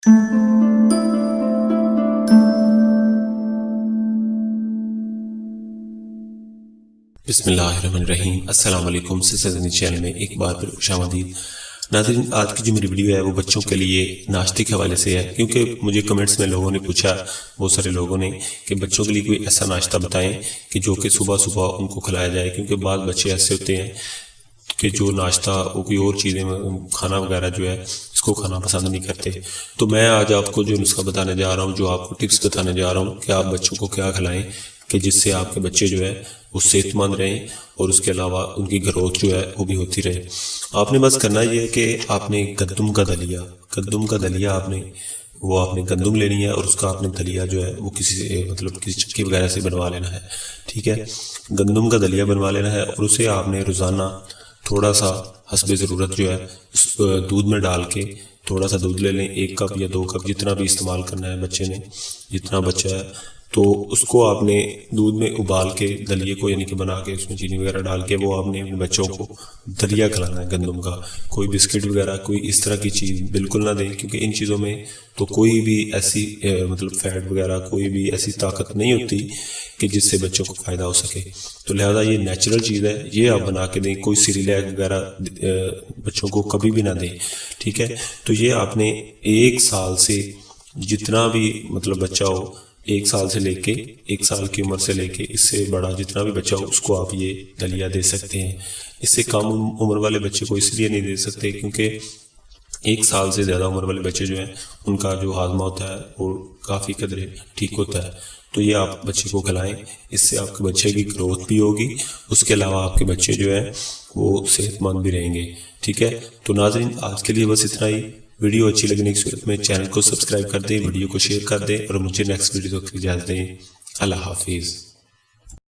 بسم اللہ الرحمن الرحیم۔ السلام علیکم، سلسلہ چینل میں ایک بار پھر خوش آمدید۔ ناظرین، آج کی جو میری ویڈیو ہے وہ بچوں کے لیے ناشتے کے حوالے سے ہے، کیونکہ مجھے کمنٹس میں لوگوں نے پوچھا، بہت سارے لوگوں نے، کہ بچوں کے لیے کوئی ایسا ناشتہ بتائیں کہ جو کہ صبح صبح ان کو کھلایا جائے، کیونکہ بعض بچے ایسے ہوتے ہیں کہ جو ناشتہ وہ کوئی اور چیزیں کھانا وغیرہ جو ہے اس کو کھانا پسند نہیں کرتے۔ تو میں آج آپ کو جو نسخہ بتانے جا رہا ہوں، جو آپ کو ٹپس بتانے جا رہا ہوں کہ آپ بچوں کو کیا کھلائیں کہ جس سے آپ کے بچے جو ہے وہ صحت مند رہیں اور اس کے علاوہ ان کی گروتھ جو ہے وہ بھی ہوتی رہے۔ آپ نے بس کرنا یہ ہے کہ آپ نے گندم کا دلیا آپ نے گندم لینی ہے، اور اس کا آپ نے دلیا جو ہے وہ کسی چکی وغیرہ سے بنوا لینا ہے، ٹھیک ہے۔ گندم کا دلیا بنوا لینا ہے، اور اسے آپ نے روزانہ تھوڑا سا حسب ضرورت جو ہے اس دودھ میں ڈال کے تھوڑا سا دودھ لے لیں، 1 کپ یا 2 کپ، جتنا بھی استعمال کرنا ہے بچے نے، جتنا بچہ ہے، تو اس کو آپ نے دودھ میں ابال کے دلیے کو، یعنی کہ بنا کے اس میں چینی وغیرہ ڈال کے، وہ آپ نے اپنے بچوں کو دلیا کھلانا ہے گندم کا۔ کوئی بسکٹ وغیرہ، کوئی اس طرح کی چیز بالکل نہ دیں، کیونکہ ان چیزوں میں تو کوئی بھی ایسی فیٹ وغیرہ، کوئی بھی ایسی طاقت نہیں ہوتی کہ جس سے بچوں کو فائدہ ہو سکے۔ تو لہذا یہ نیچرل چیز ہے، یہ آپ بنا کے دیں۔ کوئی سیریلیک وغیرہ بچوں کو کبھی بھی نہ دیں، ٹھیک ہے۔ تو یہ آپ نے 1 سال سے، جتنا بھی بچہ ہو، 1 سال سے لے کے 1 سال کی عمر سے لے کے اس سے بڑا جتنا بھی بچہ ہو، اس کو آپ یہ دلیا دے سکتے ہیں۔ اس سے کم عمر والے بچے کو اس لیے نہیں دے سکتے کیونکہ 1 سال سے زیادہ عمر والے بچے جو ہیں ان کا جو ہاضمہ ہوتا ہے وہ کافی قدرے ٹھیک ہوتا ہے۔ تو یہ آپ بچے کو کھلائیں، اس سے آپ کے بچے کی گروتھ بھی ہوگی، اس کے علاوہ آپ کے بچے جو ہیں وہ صحت مند بھی رہیں گے، ٹھیک ہے۔ تو ناظرین، آج کے لیے بس اتنا ہی۔ ویڈیو اچھی لگنے کی صورت میں چینل کو سبسکرائب کر دیں، ویڈیو کو شیئر کر دیں، اور مجھے نیکسٹ ویڈیو تک اجازت دیں۔ اللہ حافظ۔